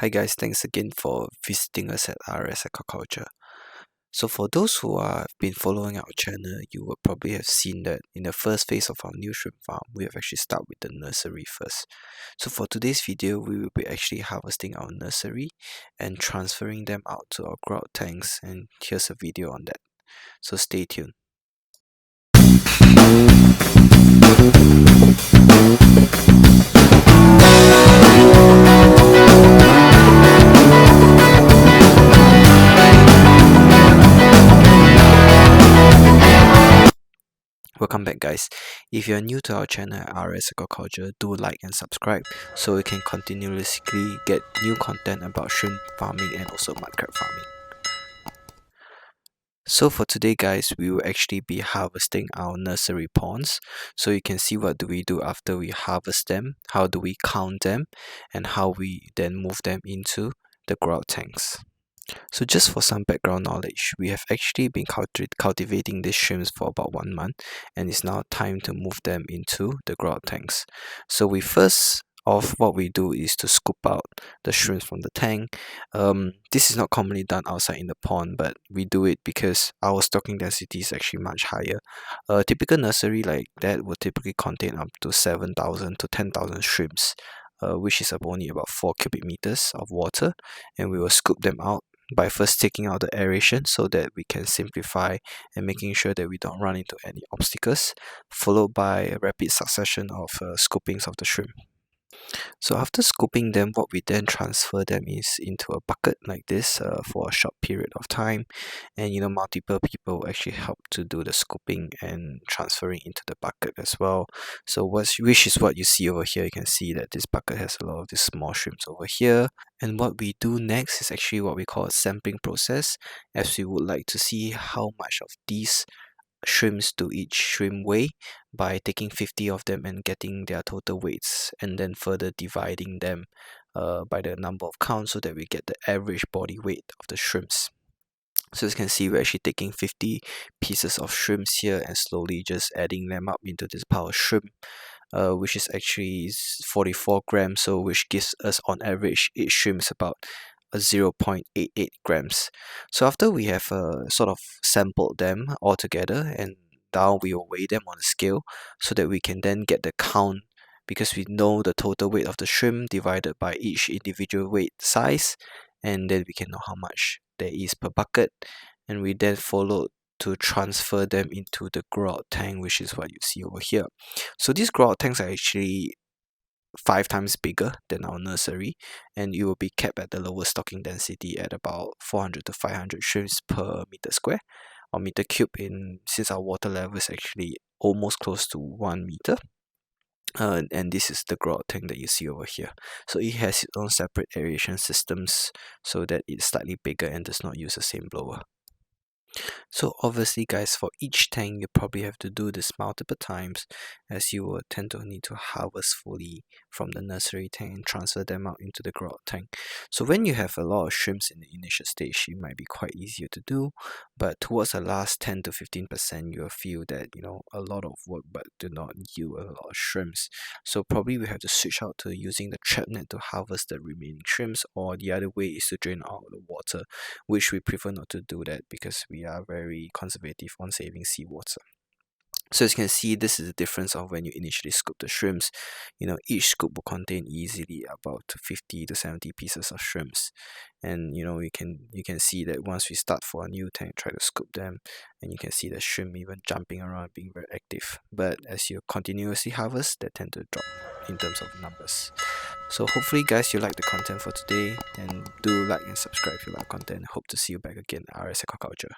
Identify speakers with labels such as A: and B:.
A: Hi guys, thanks again for visiting us at RS Aquaculture. So for those who have been following our channel, you will probably have seen that in the first phase of our new shrimp farm, we have actually started with the nursery first. So for today's video, we will be actually harvesting our nursery and transferring them out to our grout tanks, and here's a video on that. So stay tuned. Welcome back guys. If you're new to our channel at RS Aquaculture, do like and subscribe so you can continuously get new content about shrimp farming and also mudcrab farming. So for today guys, we will actually be harvesting our nursery ponds. So you can see what do we do after we harvest them, how do we count them, and how we then move them into the grout tanks. So just for some background knowledge, we have actually been cultivating these shrimps for about 1 month, and it's now time to move them into the grout tanks. So we first off, what we do is to scoop out the shrimps from the tank. This is not commonly done outside in the pond, but we do it because our stocking density is actually much higher. A typical nursery like that will typically contain up to 7,000 to 10,000 shrimps, which is only about 4 cubic meters of water, and we will scoop them out by first taking out the aeration so that we can simplify and making sure that we don't run into any obstacles, followed by a rapid succession of scoopings of the shrimp. So after scooping them, what we then transfer them is into a bucket like this for a short period of time, and multiple people actually help to do the scooping and transferring into the bucket as well. So which is what you see over here. You can see that this bucket has a lot of these small shrimps over here, and what we do next is actually what we call a sampling process, as we would like to see how much of these shrimps to each shrimp weigh by taking 50 of them and getting their total weights, and then further dividing them by the number of counts so that we get the average body weight of the shrimps. So as you can see, we're actually taking 50 pieces of shrimps here and slowly just adding them up into this pile of shrimp, which is actually 44 grams, so which gives us on average each shrimp is about 0.88 grams. So after we have sort of sampled them all together, and now we will weigh them on a scale so that we can then get the count, because we know the total weight of the shrimp divided by each individual weight size, and then we can know how much there is per bucket, and we then follow to transfer them into the grout tank, which is what you see over here. So these grout tanks are actually 5 times bigger than our nursery, and it will be kept at the lower stocking density at about 400 to 500 shrimps per meter square or meter cube, since our water level is actually almost close to 1 meter. And this is the grout tank that you see over here. So it has its own separate aeration systems so that it's slightly bigger and does not use the same blower. So obviously guys, for each tank you probably have to do this multiple times, as you will tend to need to harvest fully from the nursery tank and transfer them out into the grout tank. So when you have a lot of shrimps in the initial stage, it might be quite easier to do, but towards the last 10 to 15% you will feel that a lot of work but do not yield a lot of shrimps. So probably we have to switch out to using the trap net to harvest the remaining shrimps, or the other way is to drain out the water, which we prefer not to do that because we are very conservative on saving seawater. So as you can see, this is the difference of when you initially scoop the shrimps. Each scoop will contain easily about 50 to 70 pieces of shrimps, and you can see that once we start for a new tank, try to scoop them, and you can see the shrimp even jumping around, being very active. But as you continuously harvest, they tend to drop in terms of numbers. So hopefully guys, you like the content for today, and do like and subscribe if you like content. Hope to see you back again at RS Aquaculture.